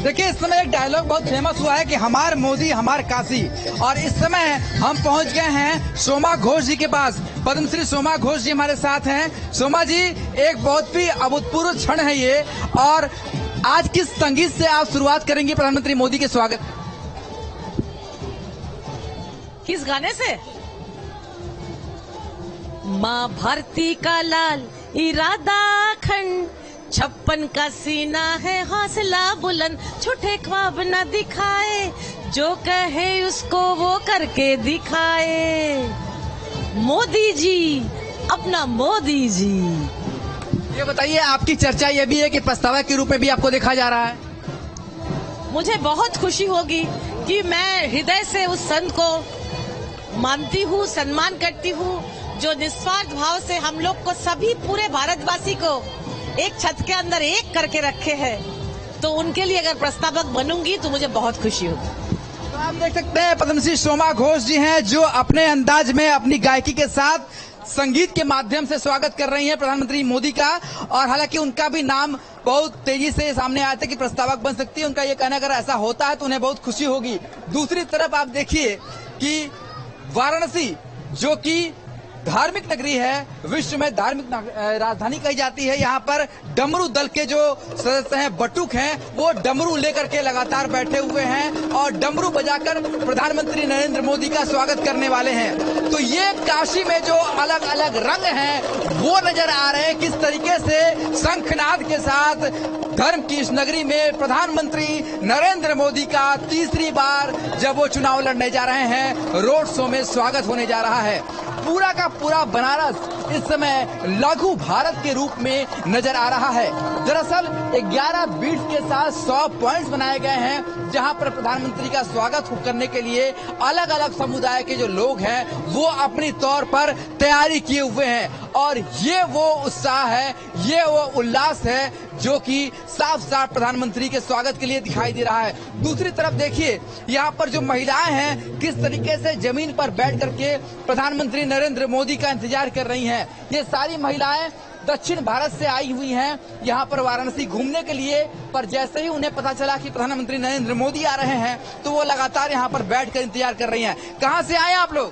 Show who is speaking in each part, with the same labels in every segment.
Speaker 1: देखिए, इस समय एक डायलॉग बहुत फेमस हुआ है कि हमार मोदी हमार काशी, और इस समय हम पहुंच गए हैं सोमा घोष जी के पास। पद्मश्री सोमा घोष जी हमारे साथ हैं। सोमा जी, एक बहुत ही अभूतपूर्व क्षण है ये, और आज किस संगीत से आप शुरुआत करेंगे प्रधानमंत्री मोदी के स्वागत?
Speaker 2: किस गाने से? माँ भारती का लाल इरादा अखंड, 56 का सीना है हौसला बुलंद, छोटे ख्वाब न दिखाए, जो कहे उसको वो करके दिखाए। मोदी जी, अपना मोदी जी।
Speaker 1: ये बताइए, आपकी चर्चा ये भी है कि प्रस्तावक के रूप में भी आपको देखा जा रहा है।
Speaker 2: मुझे बहुत खुशी होगी कि मैं हृदय से उस संत को मानती हूँ, सम्मान करती हूँ, जो निस्वार्थ भाव से हम लोग को, सभी पूरे भारतवासी को एक छत के अंदर एक करके रखे हैं। तो उनके लिए अगर प्रस्तावक बनूंगी तो मुझे बहुत खुशी होगी।
Speaker 1: तो आप देख सकते हैं पद्मश्री सोमा घोष जी हैं, जो अपने अंदाज में अपनी गायकी के साथ संगीत के माध्यम से स्वागत कर रही हैं प्रधानमंत्री मोदी का। और हालांकि उनका भी नाम बहुत तेजी से सामने आया था कि प्रस्तावक बन सकती है। उनका ये कहना, अगर ऐसा होता है तो उन्हें बहुत खुशी होगी। दूसरी तरफ आप देखिए कि वाराणसी, जो कि धार्मिक नगरी है, विश्व में धार्मिक राजधानी कही जाती है, यहाँ पर डमरू दल के जो सदस्य हैं, बटुक हैं, वो डमरू लेकर के लगातार बैठे हुए हैं और डमरू बजाकर प्रधानमंत्री नरेंद्र मोदी का स्वागत करने वाले हैं। तो ये काशी में जो अलग अलग रंग हैं वो नजर आ रहे हैं, किस तरीके से शंखनाद के साथ धर्म की इस नगरी में प्रधानमंत्री नरेंद्र मोदी का तीसरी बार जब वो चुनाव लड़ने जा रहे हैं, रोड शो में स्वागत होने जा रहा है। पूरा का पूरा बनारस इस समय लघु भारत के रूप में नजर आ रहा है। दरअसल 11 बीट्स के साथ 100 पॉइंट्स बनाए गए हैं, जहां पर प्रधानमंत्री का स्वागत करने के लिए अलग अलग समुदाय के जो लोग हैं वो अपनी तौर पर तैयारी किए हुए हैं। और ये वो उत्साह है, ये वो उल्लास है जो कि साफ साफ प्रधानमंत्री के स्वागत के लिए दिखाई दे रहा है। दूसरी तरफ देखिए, यहाँ पर जो महिलाएं हैं किस तरीके से जमीन पर बैठ करके प्रधानमंत्री नरेंद्र मोदी का इंतजार कर रही हैं। ये सारी महिलाएं दक्षिण भारत से आई हुई हैं यहाँ पर वाराणसी घूमने के लिए, पर जैसे ही उन्हें पता चला कि प्रधानमंत्री नरेंद्र मोदी आ रहे हैं तो वो लगातार यहाँ पर बैठकर इंतजार कर रही हैं। कहाँ से आए आप लोग?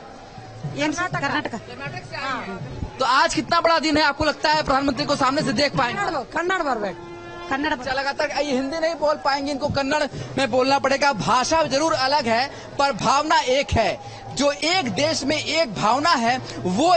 Speaker 2: कर्नाटक
Speaker 1: से आए हैं। तो आज कितना बड़ा दिन है, आपको लगता है प्रधानमंत्री को सामने से देख पाएंगे?
Speaker 2: कन्नड़
Speaker 1: लगातार ये हिंदी नहीं बोल पाएंगे, इनको कन्नड़ में बोलना पड़ेगा। भाषा जरूर अलग है पर भावना एक है। जो एक देश में एक भावना है वो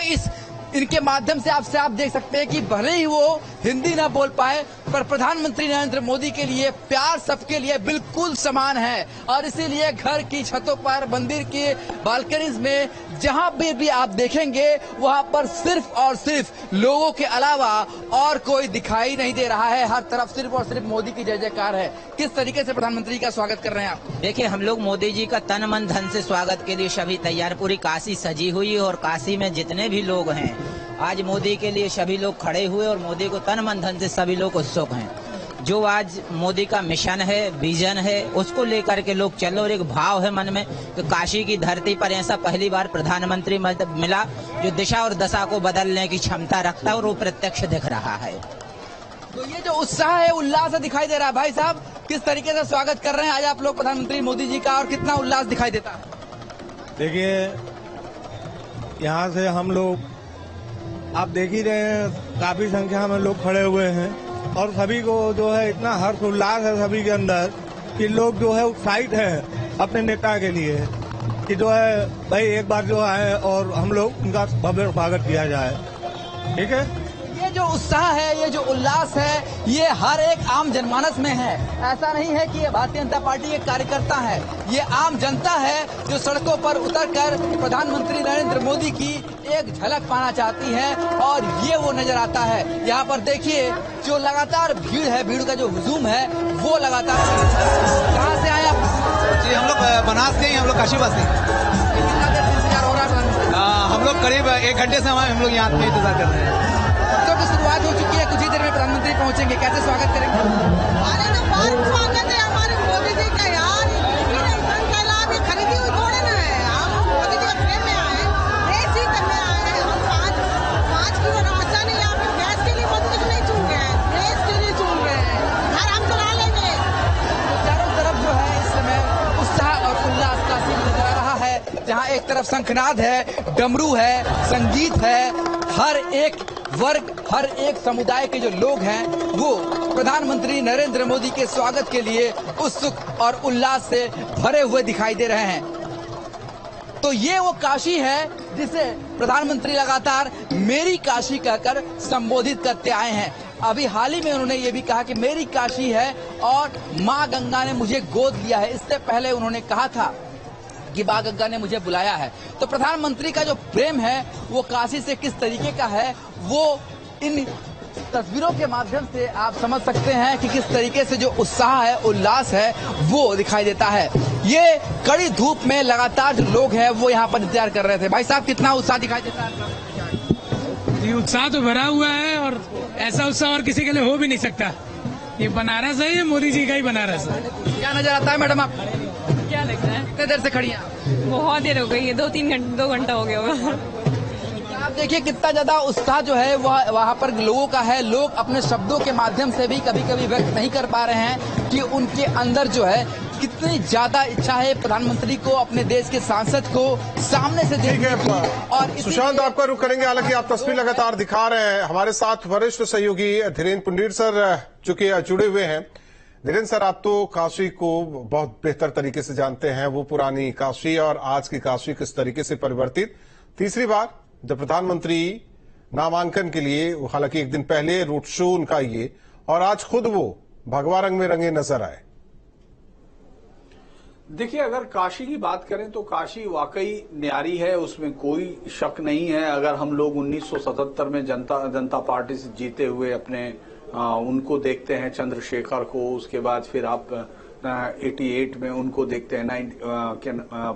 Speaker 1: इनके माध्यम से आप देख सकते हैं कि भले ही वो हिंदी ना बोल पाए पर प्रधानमंत्री नरेंद्र मोदी के लिए प्यार सबके लिए बिल्कुल समान है। और इसीलिए घर की छतों पर, मंदिर के बालकनीज में, जहां भी आप देखेंगे वहां पर सिर्फ और सिर्फ लोगों के अलावा और कोई दिखाई नहीं दे रहा है। हर तरफ सिर्फ और सिर्फ मोदी की जय जयकार है। किस तरीके से प्रधानमंत्री का स्वागत कर रहे हैं आप?
Speaker 3: देखिए, हम लोग मोदी जी का तन मन धन से स्वागत के लिए सभी तैयार, पूरी काशी सजी हुई है। और काशी में जितने भी लोग हैं आज मोदी के लिए सभी लोग खड़े हुए और मोदी को तन मन धन से सभी लोग उत्सुक हैं। जो आज मोदी का मिशन है, विजन है, उसको लेकर के लोग चलो। और एक भाव है मन में कि काशी की धरती पर ऐसा पहली बार प्रधानमंत्री मिला जो दिशा और दशा को बदलने की क्षमता रखता है, और वो प्रत्यक्ष दिख रहा है।
Speaker 1: तो ये जो उत्साह है, उल्लास है, दिखाई दे रहा है। भाई साहब, किस तरीके से स्वागत कर रहे हैं आज आप लोग प्रधानमंत्री मोदी जी का, और कितना उल्लास दिखाई देता है?
Speaker 4: देखिए, यहाँ से हम लोग आप देख ही रहे हैं, काफी संख्या में लोग खड़े हुए हैं और सभी को जो है इतना हर्ष उल्लास है सभी के अंदर कि लोग जो है उत्साहित है अपने नेता के लिए कि जो है भाई एक बार जो आए और हम लोग उनका भव्य स्वागत किया जाए। ठीक है,
Speaker 1: ये जो उत्साह है, ये जो उल्लास है, ये हर एक आम जनमानस में है। ऐसा नहीं है कि ये भारतीय जनता पार्टी के कार्यकर्ता है, ये आम जनता है जो सड़कों पर उतरकर प्रधानमंत्री नरेंद्र मोदी की एक झलक पाना चाहती है। और ये वो नजर आता है। यहाँ पर देखिए जो लगातार भीड़ है, भीड़ का जो हुजूम है वो लगातार। कहाँ से आए आप?
Speaker 5: जी, हम लोग बनास के, हम लोग काशीवासी।
Speaker 1: कितना देर से इंतजार हो रहा है?
Speaker 5: हम लोग करीब 1 घंटे से हम लोग यहाँ पे इंतजार कर रहे हैं।
Speaker 1: की शुरुआत हो चुकी है, कुछ ही देर में प्रधानमंत्री पहुंचेंगे, कैसे स्वागत करेंगे?
Speaker 2: अरे तो बहुत स्वागत है हमारे मोदी जी का यार। खरीदी हुई थोड़े ना है, हम मोदी जी के प्रेम में आए, रेस ही करने आए हैं। हम 5 किलो नाश्ता नहीं, यहाँ पे गैस के लिए मोदी जी नहीं चुन रहे हैं, रेस के लिए चुन रहे हैं। घर हम चला लेंगे।
Speaker 1: चारों तरफ शंखनाद है, डमरू है, संगीत है। हर एक वर्ग, हर एक समुदाय के जो लोग हैं वो प्रधानमंत्री नरेंद्र मोदी के स्वागत के लिए उत्सुक और उल्लास से भरे हुए दिखाई दे रहे हैं। तो ये वो काशी है जिसे प्रधानमंत्री लगातार मेरी काशी कहकर संबोधित करते आए हैं। अभी हाल ही में उन्होंने ये भी कहा कि मेरी काशी है और मां गंगा ने मुझे गोद लिया है। इससे पहले उन्होंने कहा था कि मां गंगा ने मुझे बुलाया है। तो प्रधानमंत्री का जो प्रेम है वो काशी से किस तरीके का है, वो इन तस्वीरों के माध्यम से आप समझ सकते हैं कि किस तरीके से जो उत्साह है, उल्लास है, वो दिखाई देता है। ये कड़ी धूप में लगातार जो लोग हैं वो यहाँ पर इंतजार कर रहे थे। भाई साहब, कितना उत्साह दिखाई देता है?
Speaker 6: ये उत्साह तो भरा हुआ है और ऐसा उत्साह और किसी के लिए हो भी नहीं सकता। ये बनारस है, ये मोदी जी का ही बनारस है।
Speaker 1: क्या नजर आता है मैडम आप?
Speaker 7: क्या लगता है?
Speaker 1: कितने देर से खड़ी हैं आप?
Speaker 7: बहुत देर हो गई है, 2 घंटा हो गया होगा।
Speaker 1: आप देखिए कितना ज्यादा उत्साह जो है वह वहाँ पर लोगों का है। लोग अपने शब्दों के माध्यम से भी कभी कभी व्यक्त नहीं कर पा रहे हैं कि उनके अंदर जो है कितनी ज्यादा इच्छा है प्रधानमंत्री को, अपने देश के सांसद को सामने से देखने की। और
Speaker 8: सुशांत, आपका रुख करेंगे। हालांकि आप तस्वीर लगातार दिखा रहे हैं। हमारे साथ वरिष्ठ सहयोगी धीरेन्द्र पुंडीर सर चूंकि जुड़े हुए हैं। धीरेन्द्र सर, आप तो काशी को बहुत बेहतर तरीके से जानते हैं, वो पुरानी काशी और आज की काशी किस तरीके से परिवर्तित। तीसरी बार जब प्रधानमंत्री नामांकन के लिए, हालांकि एक दिन पहले रोड शो उनका ये, और आज खुद वो भगवा रंग में रंगे नजर आए।
Speaker 9: देखिए, अगर काशी की बात करें तो काशी वाकई न्यारी है, उसमें कोई शक नहीं है। अगर हम लोग 1977 में जनता पार्टी से जीते हुए अपने उनको देखते हैं, चंद्रशेखर को, उसके बाद फिर आप 88 में उनको देखते हैं,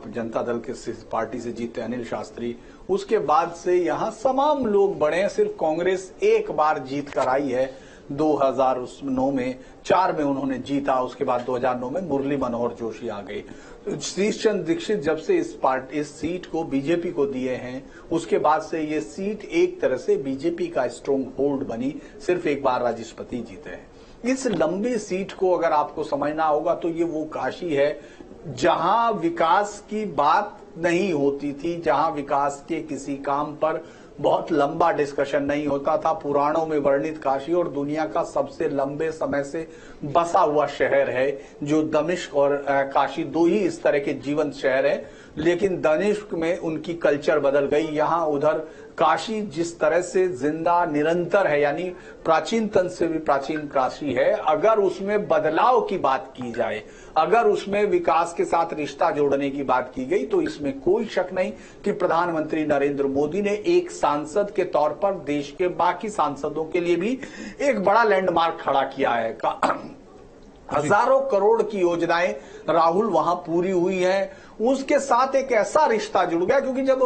Speaker 9: जनता दल के पार्टी से जीते अनिल शास्त्री। उसके बाद से यहाँ तमाम लोग बढ़े हैं। सिर्फ कांग्रेस एक बार जीत कर आई है 2009 में, 4 में उन्होंने जीता। उसके बाद 2009 में मुरली मनोहर जोशी आ गई। तो शीश चंद्र दीक्षित जब से इस सीट को बीजेपी को दिए हैं, उसके बाद से ये सीट एक तरह से बीजेपी का स्ट्रॉन्ग होल्ड बनी। सिर्फ एक बार राष्ट्रपति जीते हैं। इस लंबी सीट को अगर आपको समझना होगा तो ये वो काशी है जहां विकास की बात नहीं होती थी, जहां विकास के किसी काम पर बहुत लंबा डिस्कशन नहीं होता था। पुराणों में वर्णित काशी और दुनिया का सबसे लंबे समय से बसा हुआ शहर है, जो दमिश्क और काशी दो ही इस तरह के जीवंत शहर है। लेकिन दमिश्क में उनकी कल्चर बदल गई। यहाँ उधर काशी जिस तरह से जिंदा निरंतर है, यानी प्राचीनतम से भी प्राचीन काशी है। अगर उसमें बदलाव की बात की जाए, अगर उसमें विकास के साथ रिश्ता जोड़ने की बात की गई, तो इसमें कोई शक नहीं कि प्रधानमंत्री नरेंद्र मोदी ने एक सांसद के तौर पर देश के बाकी सांसदों के लिए भी एक बड़ा लैंडमार्क खड़ा किया है। हजारों करोड़ की योजनाएं राहुल वहां पूरी हुई है। उसके साथ एक ऐसा रिश्ता जुड़ गया, क्योंकि जब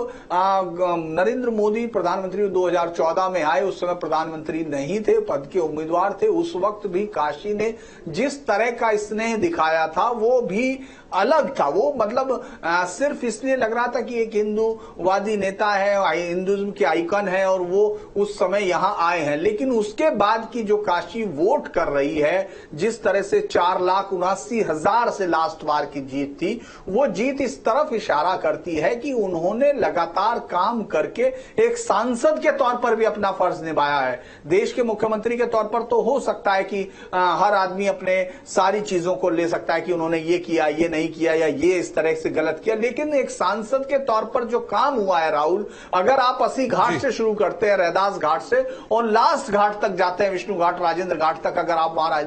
Speaker 9: नरेंद्र मोदी प्रधानमंत्री 2014 में आए, उस समय प्रधानमंत्री नहीं थे, पद के उम्मीदवार थे। उस वक्त भी काशी ने जिस तरह का स्नेह दिखाया था वो भी अलग था। वो मतलब सिर्फ इसलिए लग रहा था कि एक हिंदूवादी नेता है, हिंदुइज्म के आइकन है और वो उस समय यहां आए हैं। लेकिन उसके बाद की जो काशी वोट कर रही है, जिस तरह से 4,79,000 से लास्ट बार की जीत थी, वो जीत इस तरफ इशारा करती है कि उन्होंने लगातार काम करके एक सांसद के तौर पर भी अपना फर्ज निभाया है। देश के मुख्यमंत्री के तौर पर तो हो सकता है कि हर आदमी अपने सारी चीजों को ले सकता है कि उन्होंने ये किया, ये नहीं किया, या ये इस तरह से गलत किया। लेकिन एक सांसद के तौर पर जो काम हुआ है राहुल, अगर आप 80 घाट से शुरू करते हैं, रैदास घाट से, और लास्ट घाट तक जाते हैं, विष्णु घाट, राजेंद्र घाट तक, अगर आप वहां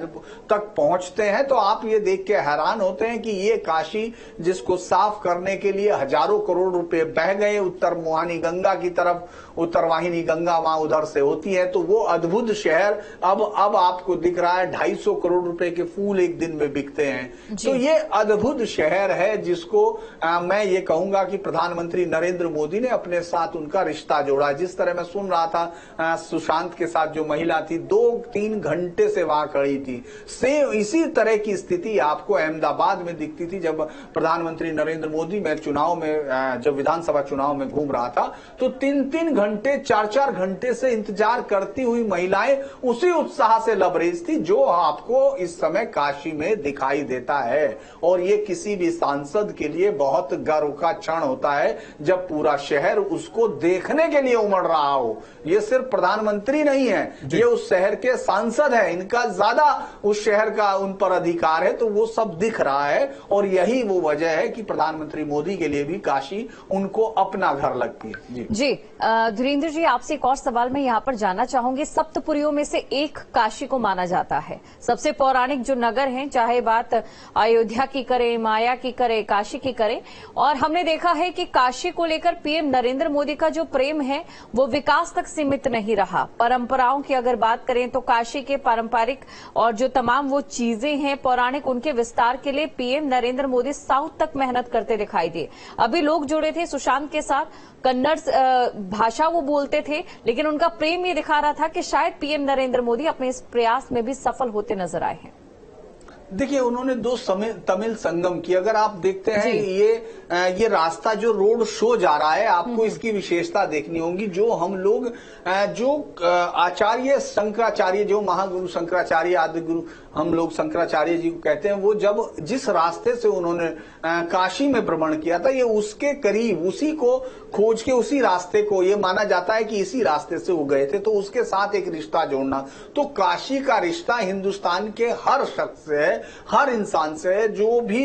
Speaker 9: तक पहुंचते हैं तो आप ये देख के हैरान होते हैं कि ये काशी जिसको साफ करने के लिए हजारों करोड़ रुपए बह गए उत्तर मुहानी गंगा की तरफ, उत्तर वाहिनी गंगा वहां उधर से होती है, तो वो अद्भुत शहर अब आपको दिख रहा है 250 करोड़ रुपए के फूल एक दिन में बिकते हैं। तो ये अद्भुत शहर है जिसको मैं ये कहूंगा कि प्रधानमंत्री नरेंद्र मोदी ने अपने साथ उनका रिश्ता जोड़ा। जिस तरह मैं सुन रहा था सुशांत के साथ जो महिला थी, 2-3 घंटे से वहां खड़ी थी। सेम इसी तरह की स्थिति आपको अहमदाबाद में दिखती थी जब प्रधानमंत्री नरेंद्र मोदी में चुनाव में, जब विधानसभा चुनाव में घूम रहा था, तो 3-3 घंटे 4-4 घंटे से इंतजार करती हुई महिलाएं उसी उत्साह से लबरेज थी जो आपको इस समय काशी में दिखाई देता है। और ये किसी भी सांसद के लिए बहुत गर्व का क्षण होता है जब पूरा शहर उसको देखने के लिए उमड़ रहा हो। ये सिर्फ प्रधानमंत्री नहीं है, ये उस शहर के सांसद है, इनका ज्यादा उस शहर का उन पर अधिकार है, तो वो सब दिख रहा है। और यही वो वजह है कि प्रधानमंत्री मोदी के लिए भी काशी उनको अपना घर लगती है। जी
Speaker 10: धीरेन्द्र जी, आपसे एक और सवाल मैं यहाँ पर जानना चाहूंगी। सप्तपुरियों में से एक काशी को माना जाता है, सबसे पौराणिक जो नगर हैं, चाहे बात अयोध्या की करें, माया की करें, काशी की करें। और हमने देखा है कि काशी को लेकर पीएम नरेंद्र मोदी का जो प्रेम है वो विकास तक सीमित नहीं रहा। परंपराओं की अगर बात करें तो काशी के पारंपरिक और जो तमाम वो चीजें हैं पौराणिक, उनके विस्तार के लिए पीएम नरेंद्र मोदी साउथ तक मेहनत करते दिखाई दिए। अभी लोग जुड़े थे सुशांत के साथ, कन्नड़ भाषा वो बोलते थे, लेकिन उनका प्रेम ये दिखा रहा था कि शायद पीएम नरेंद्र मोदी अपने इस प्रयास में भी सफल होते नजर आए हैं।
Speaker 9: देखिए, उन्होंने दो तमिल संगम की, अगर आप देखते हैं ये रास्ता जो रोड शो जा रहा है, आपको इसकी विशेषता देखनी होगी। जो हम लोग जो आचार्य शंकराचार्य, जो महागुरु शंकराचार्य, आदि गुरु हम लोग शंकराचार्य जी को कहते हैं, वो जब जिस रास्ते से उन्होंने काशी में भ्रमण किया था, ये उसके करीब, उसी को खोज के, उसी रास्ते को ये माना जाता है कि इसी रास्ते से वो गए थे। तो उसके साथ एक रिश्ता जोड़ना, तो काशी का रिश्ता हिंदुस्तान के हर शख्स से है, हर इंसान से है। जो भी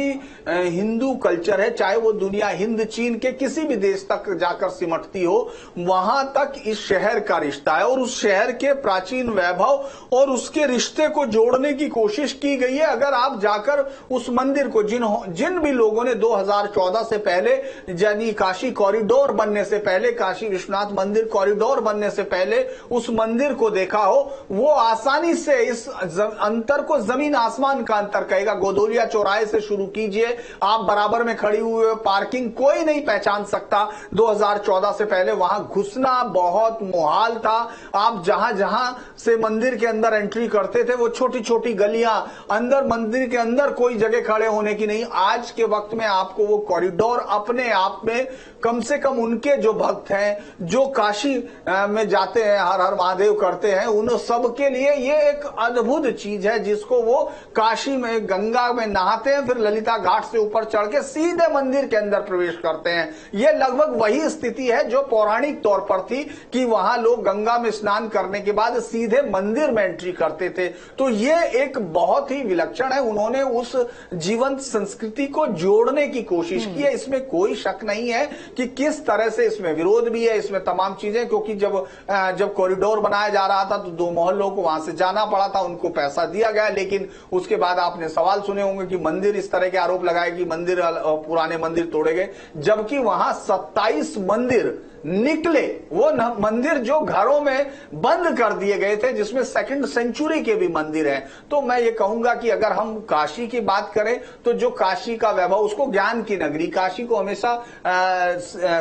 Speaker 9: हिंदू कल्चर है, चाहे वो दुनिया हिंद चीन के किसी भी देश तक जाकर सिमटती हो, वहां तक इस शहर का रिश्ता है। और उस शहर के प्राचीन वैभव और उसके रिश्ते को जोड़ने की कोशिश की गई है। अगर आप जाकर उस मंदिर को, जिन भी लोगों ने 2014 से पहले, यानी काशी कॉरिडोर बनने से पहले, काशी विश्वनाथ मंदिर कॉरिडोर बनने से पहले उस मंदिर को देखा हो, वो आसानी से इस अंतर को जमीन आसमान का अंतर कहेगा। गोदोलिया चौराहे से शुरू कीजिए, आप बराबर में खड़ी हुई पार्किंग कोई नहीं पहचान सकता। 2014 से पहले वहां घुसना बहुत मुहाल था। आप जहां जहां से मंदिर के अंदर एंट्री करते थे, वो छोटी छोटी गलियां, अंदर मंदिर के अंदर कोई जगह खड़े होने की नहीं। आज के वक्त में आपको वो कॉरिडोर अपने आप में, कम से कम उनके जो भक्त हैं, जो काशी में जाते हैं, हर हर महादेव करते हैं, उन सबके लिए ये एक अद्भुत चीज है, जिसको वो काशी में गंगा में नहाते हैं, फिर ललिता घाट से ऊपर चढ़ के सीधे मंदिर के अंदर प्रवेश करते हैं। ये लगभग वही स्थिति है जो पौराणिक तौर पर थी कि वहां लोग गंगा में स्नान करने के बाद सीधे मंदिर में एंट्री करते थे। तो ये एक बहुत ही विलक्षण है। उन्होंने उस जीवंत संस्कृति को जोड़ने की कोशिश की है, इसमें कोई शक नहीं है कि किस तरह से इसमें विरोध भी है, इसमें तमाम चीजें, क्योंकि जब कॉरिडोर बनाया जा रहा था तो दो मोहल्लों को वहां से जाना पड़ा था, उनको पैसा दिया गया। लेकिन उसके बाद आपने सवाल सुने होंगे कि मंदिर, इस तरह के आरोप लगाए कि मंदिर, पुराने मंदिर तोड़े गए, जबकि वहां 27 मंदिर निकले। वो मंदिर जो घरों में बंद कर दिए गए थे, जिसमें 2nd सेंचुरी के भी मंदिर हैं। तो मैं ये कहूंगा कि अगर हम काशी की बात करें तो जो काशी का वैभव, उसको ज्ञान की नगरी, काशी को हमेशा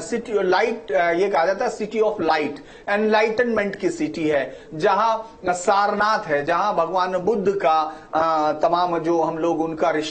Speaker 9: सिटी लाइट, ये कहा जाता है सिटी ऑफ लाइट, एनलाइटनमेंट की सिटी है, जहां सारनाथ है, जहां भगवान बुद्ध का तमाम जो हम लोग उनका